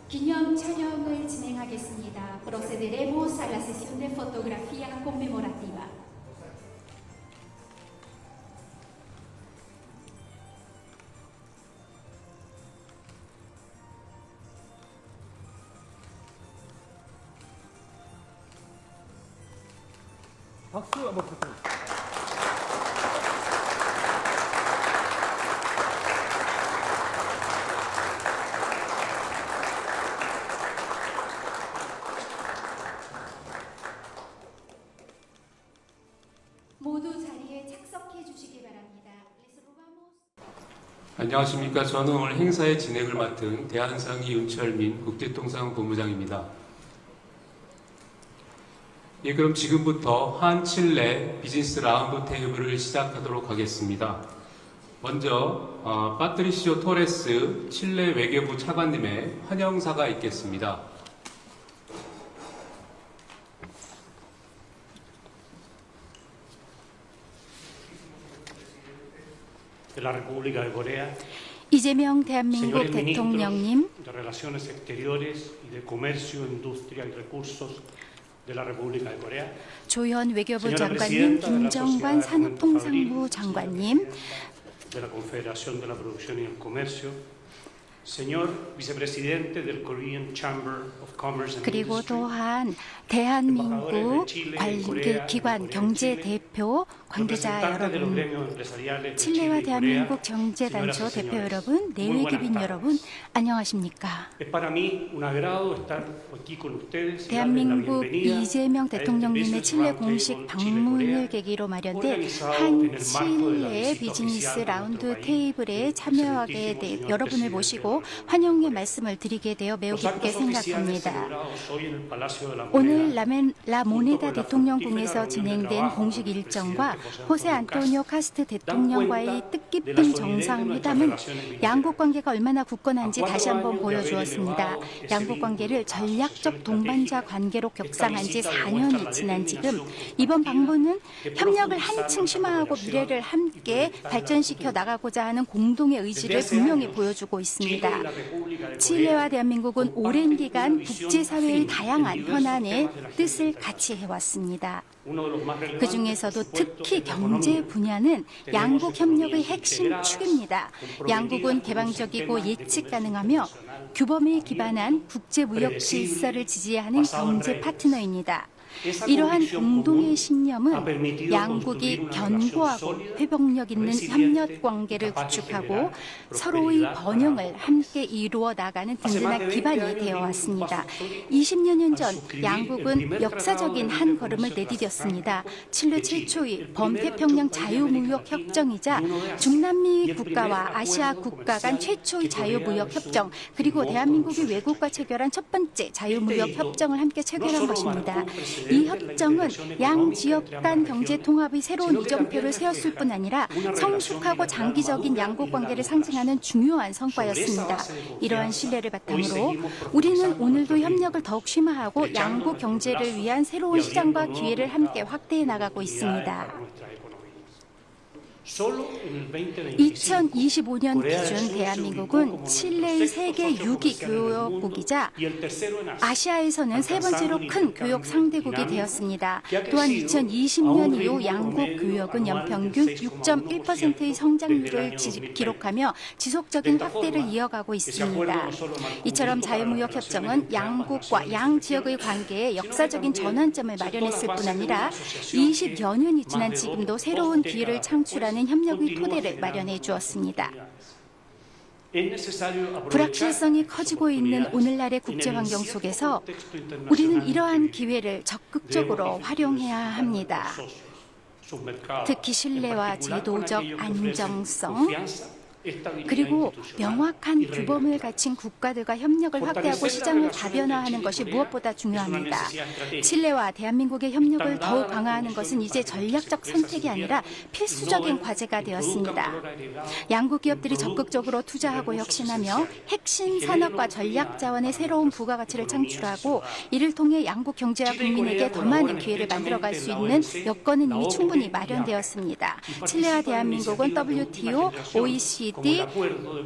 기념 촬영을 진행하겠습니다. Procederemos a la sesión de fotografía conmemorativa. 박수 한번 부탁드립니다. 모두 자리에 착석해 주시기 바랍니다. 안녕하십니까. 저는 오늘 행사의 진행을 맡은 대한상의 윤철민 국제통상본부장입니다. 예, 그럼 지금부터 한칠레 비즈니스 라운드 테이블을 시작하도록 하겠습니다. 먼저 파트리시오 토레스 칠레 외교부 차관님의 환영사가 있겠습니다. 이재명 대한민국 대통령님, 조현 외교부 장관님, 김정관 산업통상부 장관님, 그리고 또한 대한민국 기관 경제대표 관계자 여러분, 칠레와 대한민국 경제단체 대표 여러분, 내외기빈 여러분, 안녕하십니까? 대한민국 이재명 대통령님의 칠레 공식 방문을 계기로 마련된 한칠레 비즈니스 라운드 테이블에 참여하게 돼 여러분을 모시고 환영의 말씀을 드리게 되어 매우 기쁘게 생각합니다. 오늘 라모네다 대통령궁에서 진행된 공식 일정과 호세 안토니오 카스트 대통령과의 뜻깊은 정상회담은 양국 관계가 얼마나 굳건한지 다시 한번 보여주었습니다. 양국 관계를 전략적 동반자 관계로 격상한 지 4년이 지난 지금 이번 방문은 협력을 한층 심화하고 미래를 함께 발전시켜 나가고자 하는 공동의 의지를 분명히 보여주고 있습니다. 칠레와 대한민국은 오랜 기간 국제사회의 다양한 현안의 뜻을 같이 해왔습니다. 그 중에서도 특히 경제 분야는 양국 협력의 핵심 축입니다. 양국은 개방적이고 예측 가능하며 규범에 기반한 국제무역 질서를 지지하는 경제 파트너입니다. 이러한 공동의 신념은 양국이 견고하고 회복력 있는 협력 관계를 구축하고 서로의 번영을 함께 이루어 나가는 든든한 기반이 되어 왔습니다. 20여 년 전 양국은 역사적인 한 걸음을 내디뎠습니다. 칠레 최초의 범태평양 자유무역 협정이자 중남미 국가와 아시아 국가 간 최초의 자유무역 협정, 그리고 대한민국이 외국과 체결한 첫 번째 자유무역 협정을 함께 체결한 것입니다. 이 협정은 양 지역 간 경제 통합의 새로운 이정표를 세웠을 뿐 아니라 성숙하고 장기적인 양국 관계를 상징하는 중요한 성과였습니다. 이러한 신뢰를 바탕으로 우리는 오늘도 협력을 더욱 심화하고 양국 경제를 위한 새로운 시장과 기회를 함께 확대해 나가고 있습니다. 2025년 기준 대한민국은 칠레의 세계 6위 교역국이자 아시아에서는 세 번째로 큰 교역 상대국이 되었습니다. 또한 2020년 이후 양국 교역은 연평균 6.1%의 성장률을 기록하며 지속적인 확대를 이어가고 있습니다. 이처럼 자유무역 협정은 양국과 양 지역의 관계에 역사적인 전환점을 마련했을 뿐 아니라 20여 년이 지난 지금도 새로운 기회를 창출하는 협력의 토대를 마련해 주었습니다. 불확실성이 커지고 있는 오늘날의 국제 환경 속에서 우리는 이러한 기회를 적극적으로 활용해야 합니다. 특히 신뢰와 제도적 안정성, 그리고 명확한 규범을 갖춘 국가들과 협력을 확대하고 시장을 다변화하는 것이 무엇보다 중요합니다. 칠레와 대한민국의 협력을 더욱 강화하는 것은 이제 전략적 선택이 아니라 필수적인 과제가 되었습니다. 양국 기업들이 적극적으로 투자하고 혁신하며 핵심 산업과 전략 자원의 새로운 부가가치를 창출하고 이를 통해 양국 경제와 국민에게 더 많은 기회를 만들어갈 수 있는 여건은 이미 충분히 마련되었습니다. 칠레와 대한민국은 WTO, OECD, OECD,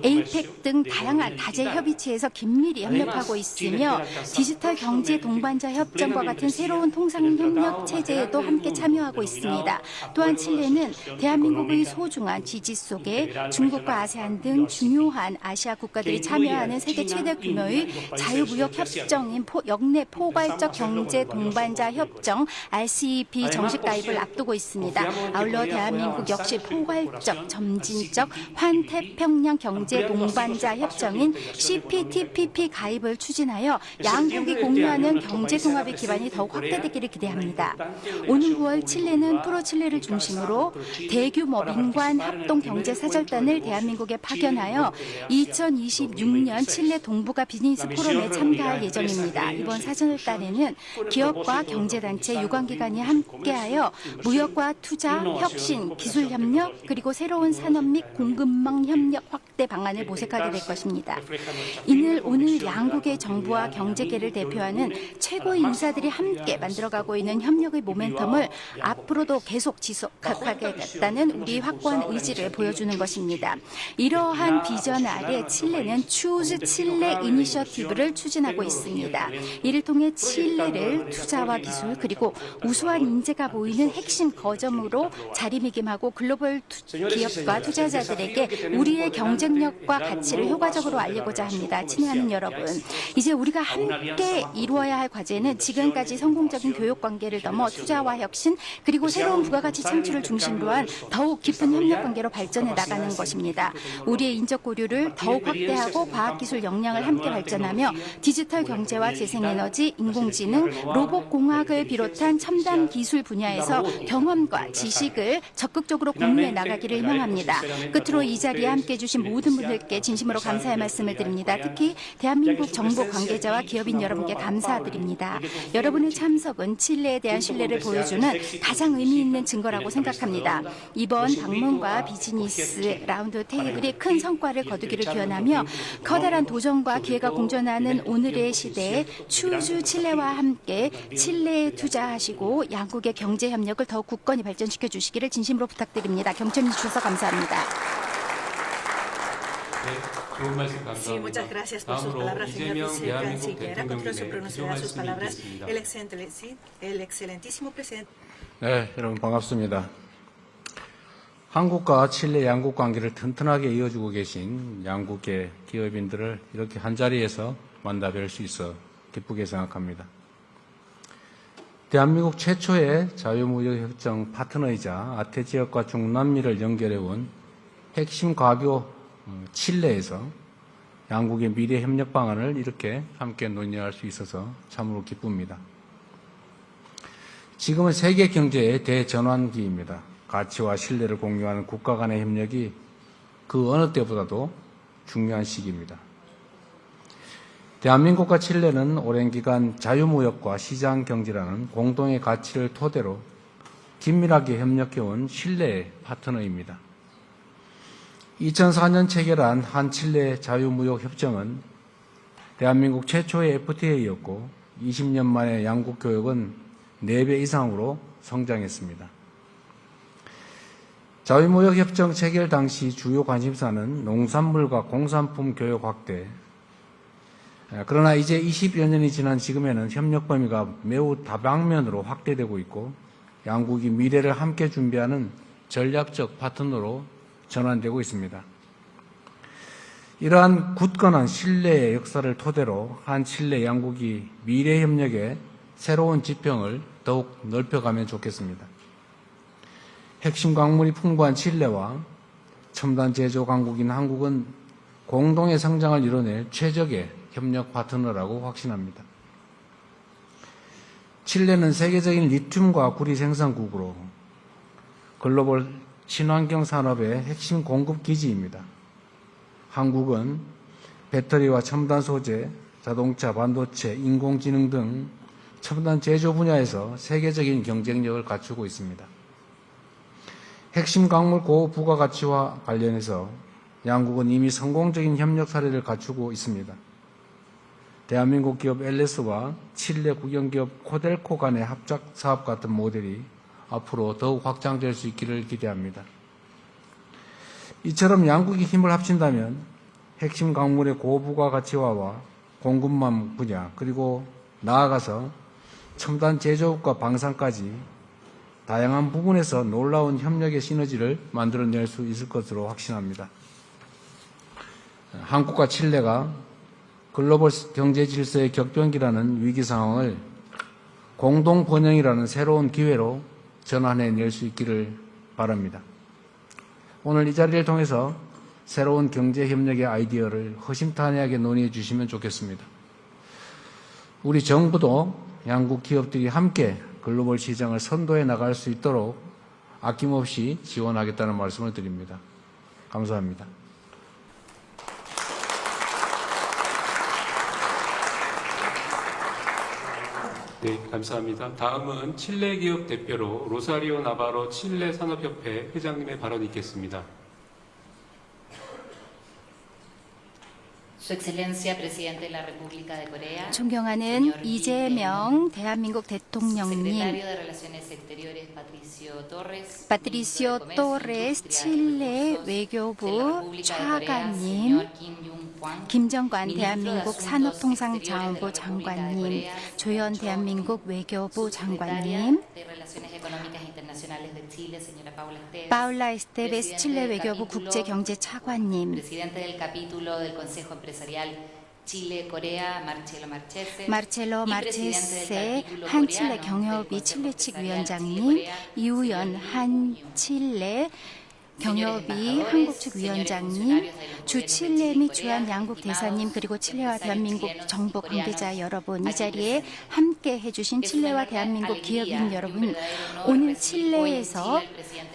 에이펙 등 다양한 다재 협의체에서 긴밀히 협력하고 있으며 디지털 경제 동반자 협정과 같은 새로운 통상협력 체제에도 함께 참여하고 있습니다. 또한 칠레는 대한민국의 소중한 지지 속에 중국과 아세안 등 중요한 아시아 국가들이 참여하는 세계 최대 규모의 자유무역 협정인 역내 포괄적 경제 동반자 협정 RCEP 정식 가입을 앞두고 있습니다. 아울러 대한민국 역시 포괄적 점진적 환태평양 경제 동반자 협정인 CPTPP 가입을 추진하여 양국이 공유하는 경제 통합의 기반이 더욱 확대되기를 기대합니다. 오는 9월 칠레는 프로칠레를 중심으로 대규모 민관 합동 경제 사절단을 대한민국에 파견하여 2026년 칠레 동북아 비즈니스 포럼에 참가할 예정입니다. 이번 사절단에는 기업과 경제단체, 유관기관이 함께하여 무역과 투자, 혁신, 기술협력 그리고 새로운 산업 및 공급망 협력 확대 방안을 모색하게 될 것입니다. 오늘 양국의 정부와 경제계를 대표하는 최고 인사들이 함께 만들어가고 있는 협력의 모멘텀을 앞으로도 계속 지속하겠다는 우리 확고한 의지를 보여주는 것입니다. 이러한 비전 아래 칠레는 추즈 칠레 이니셔티브를 추진하고 있습니다. 이를 통해 칠레를 투자와 기술 그리고 우수한 인재가 보이는 핵심 거점으로 자리매김하고 글로벌 기업과 투자자들에게 우리의 경쟁력과 가치를 효과적으로 알리고자 합니다. 친애하는 여러분, 이제 우리가 함께 이루어야 할 과제는 지금까지 성공적인 교육 관계를 넘어 투자와 혁신 그리고 새로운 부가가치 창출을 중심으로 한 더욱 깊은 협력 관계로 발전해 나가는 것입니다. 우리의 인적 고류를 더욱 확대하고 과학기술 역량을 함께 발전하며 디지털 경제와 재생에너지, 인공지능, 로봇공학을 비롯한 첨단 기술 분야에서 경험과 지식을 적극적으로 공유해 나가기를 희망합니다. 끝으로 이 자리에 함께해 주신 모든 분들께 진심으로 감사의 말씀을 드립니다. 특히 대한민국 정부 관계자와 기업인 여러분께 감사드립니다. 여러분의 참석은 칠레에 대한 신뢰를 보여주는 가장 의미 있는 증거라고 생각합니다. 이번 방문과 비즈니스 라운드 테이블이 큰 성과를 거두기를 기원하며 커다란 도전과 기회가 공존하는 오늘의 시대에 추주 칠레와 함께 칠레에 투자하시고 양국의 경제 협력을 더욱 굳건히 발전시켜 주시기를 진심으로 부탁드립니다. 경청해 주셔서 감사합니다. 네, 좋은 말씀 Sí, muchas 감사합니다. gracias por sus 다음으로 palabras, señor 이재명 대한민국 vicecanciller. A continuación 대통령님의 pronunciará sus 기조 palabras 말씀이 el excelentísimo presidente. 네, 여러분 반갑습니다. 한국과 칠레 양국 관계를 튼튼하게 이어주고 계신 양국의 기업인들을 이렇게 한자리에서 만나 뵐 수 있어 기쁘게 생각합니다. 대한민국 최초의 자유무역협정 파트너이자 아태 지역과 중남미를 연결해온 핵심 과교 칠레에서 양국의 미래 협력 방안을 이렇게 함께 논의할 수 있어서 참으로 기쁩니다. 지금은 세계 경제의 대전환기입니다. 가치와 신뢰를 공유하는 국가 간의 협력이 그 어느 때보다도 중요한 시기입니다. 대한민국과 칠레는 오랜 기간 자유무역과 시장경제라는 공동의 가치를 토대로 긴밀하게 협력해온 신뢰의 파트너입니다. 2004년 체결한 한칠레 자유무역협정은 대한민국 최초의 FTA였고 20년 만에 양국 교역은 4배 이상으로 성장했습니다. 자유무역협정 체결 당시 주요 관심사는 농산물과 공산품 교역 확대. 그러나 이제 20여 년이 지난 지금에는 협력 범위가 매우 다방면으로 확대되고 있고 양국이 미래를 함께 준비하는 전략적 파트너로 전환되고 있습니다. 이러한 굳건한 신뢰의 역사를 토대로 한칠레 양국이 미래 협력의 새로운 지평을 더욱 넓혀가면 좋겠습니다. 핵심 광물이 풍부한 칠레와 첨단 제조 강국인 한국은 공동의 성장을 이뤄낼 최적의 협력 파트너라고 확신합니다. 칠레는 세계적인 리튬과 구리 생산국으로 글로벌 친환경 산업의 핵심 공급 기지입니다. 한국은 배터리와 첨단 소재, 자동차, 반도체, 인공지능 등 첨단 제조 분야에서 세계적인 경쟁력을 갖추고 있습니다. 핵심 광물 고급 부가가치와 관련해서 양국은 이미 성공적인 협력 사례를 갖추고 있습니다. 대한민국 기업 LS와 칠레 국영기업 코델코 간의 합작 사업 같은 모델이 앞으로 더욱 확장될 수 있기를 기대합니다. 이처럼 양국이 힘을 합친다면 핵심 광물의 고부가 가치화와 공급망 분야, 그리고 나아가서 첨단 제조업과 방산까지 다양한 부분에서 놀라운 협력의 시너지를 만들어낼 수 있을 것으로 확신합니다. 한국과 칠레가 글로벌 경제 질서의 격변기라는 위기 상황을 공동 번영이라는 새로운 기회로 전환해낼 수 있기를 바랍니다. 오늘 이 자리를 통해서 새로운 경제협력의 아이디어를 허심탄회하게 논의해 주시면 좋겠습니다. 우리 정부도 양국 기업들이 함께 글로벌 시장을 선도해 나갈 수 있도록 아낌없이 지원하겠다는 말씀을 드립니다. 감사합니다. 네, 감사합니다. 다음은 칠레 기업 대표로 로사리오 나바로 칠레 산업협회 회장님의 발언이 있겠습니다. Su Excelencia Presidente de la República de Corea, 존경하는 이재명 대한민국 대통령님, Secretario de Relaciones Exteriores 파트리시오 또레스 칠레 외교부 차관님, 김정관 대한민국 산업통상자원부 장관님, 조현 대한민국 외교부 장관님, 파울라 에스테베스 칠레 외교부 국제경제차관님, Presidente del capítulo del Consejo Empresarial Chile-Corea, 마르첼로 마르체세 한 칠레 경협이 칠레 측 위원장님, 이우연 한 칠레 경협이 한국 측 위원장님, 주 칠레 및 주한 양국 대사님, 그리고 칠레와 대한민국 정보 관계자 여러분, 이 자리에 함께 해주신 칠레와 대한민국 기업인 여러분, 오늘 칠레에서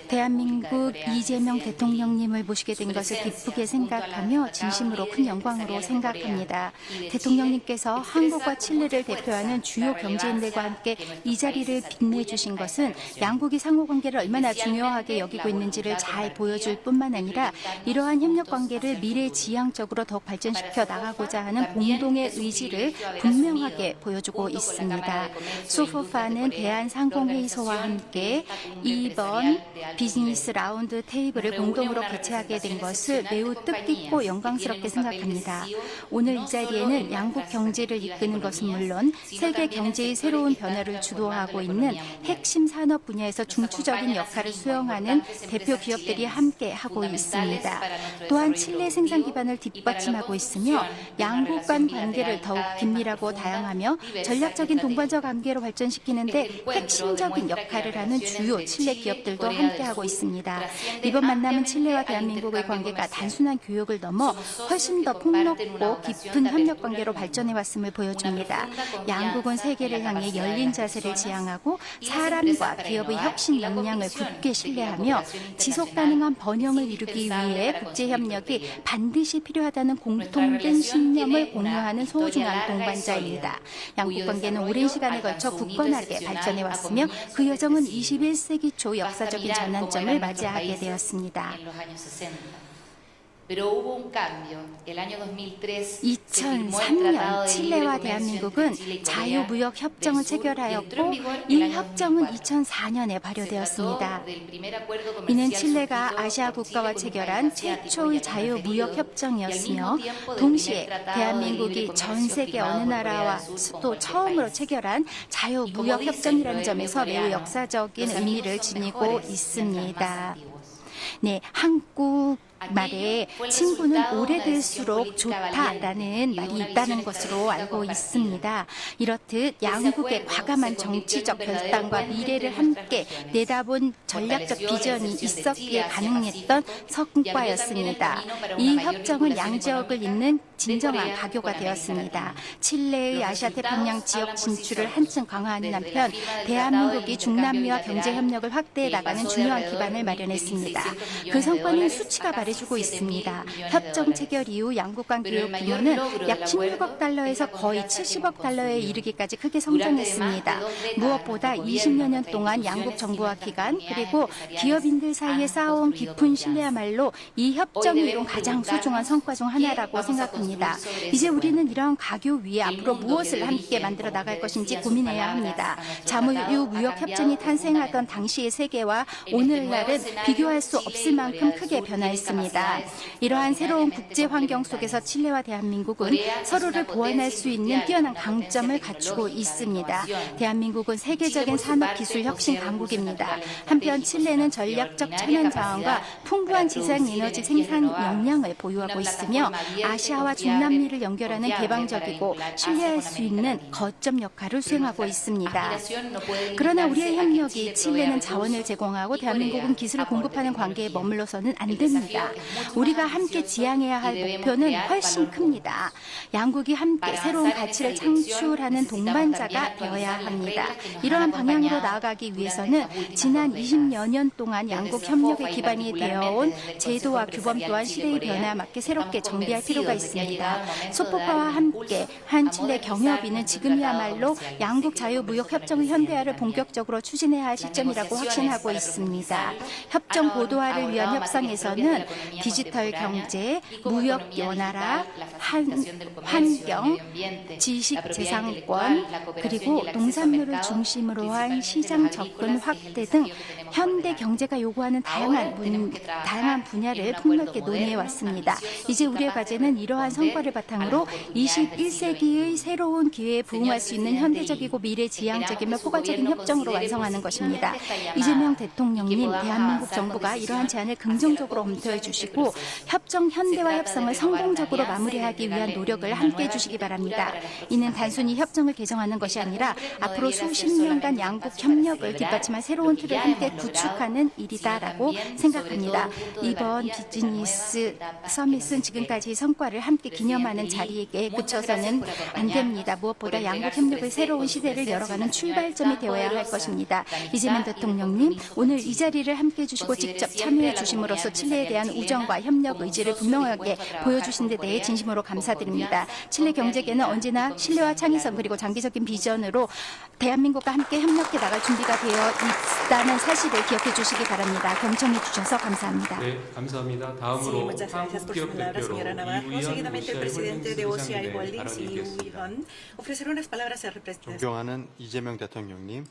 대한민국 이재명 대통령님을 모시게 된 것을 기쁘게 생각하며 진심으로 큰 영광으로 생각합니다. 대통령님께서 한국과 칠레를 대표하는 주요 경제인들과 함께 이 자리를 빛내주신 것은 양국이 상호관계를 얼마나 중요하게 여기고 있는지를 잘 보여줄 뿐만 아니라 이러한 협력관계를 미래지향적으로 더욱 발전시켜 나가고자 하는 공동의 의지를 분명하게 보여주고 있습니다. 소포파는 대한상공회의소와 함께 이번 비즈니스 라운드 테이블을 공동으로 개최하게 된 것을 매우 뜻깊고 영광스럽게 생각합니다. 오늘 이 자리에는 양국 경제를 이끄는 것은 물론 세계 경제의 새로운 변화를 주도하고 있는 핵심 산업 분야에서 중추적인 역할을 수행하는 대표 기업들이 함께 하고 있습니다. 또한 칠레 생산 기반을 뒷받침하고 있으며 양국 간 관계를 더욱 긴밀하고 다양하며 전략적인 동반자 관계로 발전시키는 데 핵심적인 역할을 하는 주요 칠레 기업들도 함께하고 있습니다. 이번 만남은 칠레와 대한민국의 관계가 단순한 교역을 넘어 훨씬 더 폭넓고 깊은 협력 관계로 발전해 왔음을 보여줍니다. 양국은 세계를 향해 열린 자세를 지향하고 사람과 기업의 혁신 역량을 굳게 신뢰하며 지속 가능한 번영을 이루기 위해 국제협력이 반드시 필요하다는 공통된 신념을 공유하는 소중한 동반자입니다. 양국 관계는 오랜 시간에 걸쳐 굳건하게 발전해 왔으며 그 여정은 21세기 초 역사적인 전환점을 맞이하게 되었습니다. 2003년 칠레와 대한민국은 자유무역협정을 체결하였고 이 협정은 2004년에 발효되었습니다. 이는 칠레가 아시아 국가와 체결한 최초의 자유무역협정이었으며 동시에 대한민국이 전 세계 어느 나라와 또 처음으로 체결한 자유무역협정이라는 점에서 매우 역사적인 의미를 지니고 있습니다. 네, 한국 말에 친구는 오래될수록 좋다라는 말이 있다는 것으로 알고 있습니다. 이렇듯 양국의 과감한 정치적 결단과 미래를 함께 내다본 전략적 비전이 있었기에 가능했던 성과였습니다. 이 협정은 양지역을 잇는 진정한 가교가 되었습니다. 칠레의 아시아 태평양 지역 진출을 한층 강화하는 한편 대한민국이 중남미와 경제 협력을 확대해 나가는 중요한 기반을 마련했습니다. 그 성과는 수치가 말해주고 있습니다. 협정 체결 이후 양국 간 교역 규모는 약 16억 달러에서 거의 70억 달러에 이르기까지 크게 성장했습니다. 무엇보다 20여 년 동안 양국 정부와 기관 그리고 기업인들 사이에 쌓아온 깊은 신뢰야말로 이 협정이 이룬 가장 소중한 성과 중 하나라고 생각합니다. 이제 우리는 이러한 가교 위에 앞으로 무엇을 함께 만들어 나갈 것인지 고민해야 합니다. 자유무역 협정이 탄생하던 당시의 세계와 오늘날은 비교할 수 없을 만큼 크게 변화했습니다. 있습니다. 이러한 새로운 국제 환경 속에서 칠레와 대한민국은 서로를 보완할 수 있는 뛰어난 강점을 갖추고 있습니다. 대한민국은 세계적인 산업기술 혁신 강국입니다. 한편 칠레는 전략적 천연 자원과 풍부한 재생에너지 생산 역량을 보유하고 있으며 아시아와 중남미를 연결하는 개방적이고 신뢰할 수 있는 거점 역할을 수행하고 있습니다. 그러나 우리의 협력이 칠레는 자원을 제공하고 대한민국은 기술을 공급하는 관계에 머물러서는 안 됩니다. 우리가 함께 지향해야 할 목표는 훨씬 큽니다. 양국이 함께 새로운 가치를 창출하는 동반자가 되어야 합니다. 이러한 방향으로 나아가기 위해서는 지난 20여 년 동안 양국 협력의 기반이 되어온 제도와 규범 또한 시대의 변화에 맞게 새롭게 정비할 필요가 있습니다. 소포파와 함께 한 칠레 경협의는 지금이야말로 양국 자유무역협정 현대화를 본격적으로 추진해야 할 시점이라고 확신하고 있습니다. 협정 고도화를 위한 협상에서는 디지털 경제, 무역 연합, 환경, 지식재산권, 그리고 농산물을 중심으로 한 시장 접근 확대 등 현대 경제가 요구하는 다양한 분야를 폭넓게 논의해 왔습니다. 이제 우리의 과제는 이러한 성과를 바탕으로 21세기의 새로운 기회에 부응할 수 있는 현대적이고 미래지향적이며 포괄적인 협정으로 완성하는 것입니다. 이재명 대통령님, 대한민국 정부가 이러한 제안을 긍정적으로 검토해 주시고 협정 현대화 협상을 성공적으로 마무리하기 위한 노력을 함께해 주시기 바랍니다. 이는 단순히 협정을 개정하는 것이 아니라 앞으로 수십 년간 양국 협력을 뒷받침할 새로운 틀을 함께 구축하는 일이다라고 생각합니다. 이번 비즈니스 서밋은 지금까지의 성과를 함께 기념하는 자리에 그쳐서는 안 됩니다. 무엇보다 양국 협력의 새로운 시대를 열어가는 출발점이 되어야 할 것입니다. 이재명 대통령님, 오늘 이 자리를 함께해 주시고 직접 참여해 주심으로써 칠레에 대한 우정과 협력 의지를 분명하게 보여주신 데 대해 진심으로 감사드립니다. 칠레 경제계는 언제나 신뢰와 창의성 그리고 장기적인 비전으로 대한민국과 함께 협력해 나갈 준비가 되어 있다는 사실을 기억해 주시기 바랍니다. 경청해 주셔서 감사합니다. 네, 감사합니다. Sí, 다음으로 muchas gracias por su 한국기업 palabra, 대표로 señora Navarro. 이우현 Seguidamente, el presidente de OCI OCI Holdings, Lee 발언드리겠습니다. Woo-hyun, ofrecerá unas palabras al representante. 존경하는 이재명 대통령님,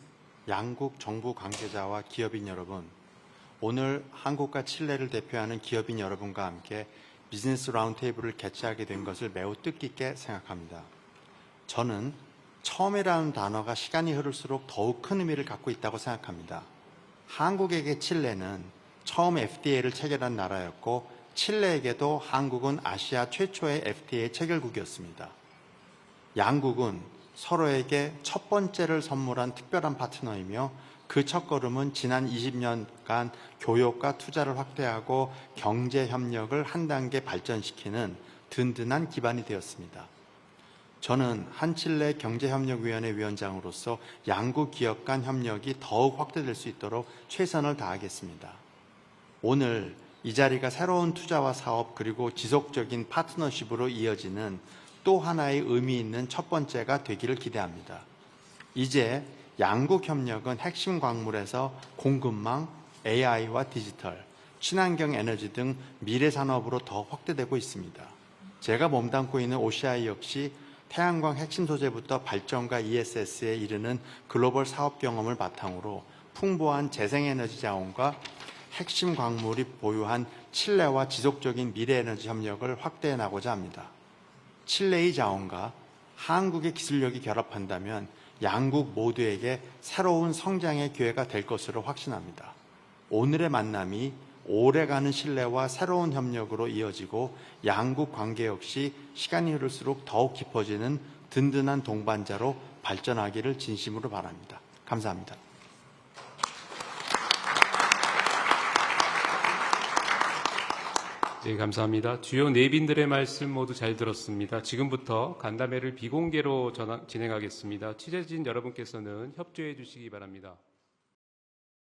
양국 정부 관계자와 기업인 여러분, 오늘 한국과 칠레를 대표하는 기업인 여러분과 함께 비즈니스 라운드테이블을 개최하게 된 것을 매우 뜻깊게 생각합니다. 저는 처음이라는 단어가 시간이 흐를수록 더욱 큰 의미를 갖고 있다고 생각합니다. 한국에게 칠레는 처음 FTA를 체결한 나라였고 칠레에게도 한국은 아시아 최초의 FTA 체결국이었습니다. 양국은 서로에게 첫 번째를 선물한 특별한 파트너이며 그 첫걸음은 지난 20년간 교역과 투자를 확대하고 경제 협력을 한 단계 발전시키는 든든한 기반이 되었습니다. 저는 한칠레 경제협력위원회 위원장으로서 양국 기업 간 협력이 더욱 확대될 수 있도록 최선을 다하겠습니다. 오늘 이 자리가 새로운 투자와 사업 그리고 지속적인 파트너십으로 이어지는 또 하나의 의미 있는 첫 번째가 되기를 기대합니다. 이제 양국 협력은 핵심 광물에서 공급망, AI와 디지털, 친환경 에너지 등 미래 산업으로 더 확대되고 있습니다. 제가 몸담고 있는 OCI 역시 태양광 핵심 소재부터 발전과 ESS에 이르는 글로벌 사업 경험을 바탕으로 풍부한 재생에너지 자원과 핵심 광물이 보유한 칠레와 지속적인 미래에너지 협력을 확대해 나가고자 합니다. 칠레의 자원과 한국의 기술력이 결합한다면 양국 모두에게 새로운 성장의 기회가 될 것으로 확신합니다. 오늘의 만남이 오래가는 신뢰와 새로운 협력으로 이어지고 양국 관계 역시 시간이 흐를수록 더욱 깊어지는 든든한 동반자로 발전하기를 진심으로 바랍니다. 감사합니다. 네, 감사합니다. 주요 내빈들의 말씀 모두 잘 들었습니다. 지금부터 간담회를 비공개로 진행하겠습니다. 취재진 여러분께서는 협조해 주시기 바랍니다.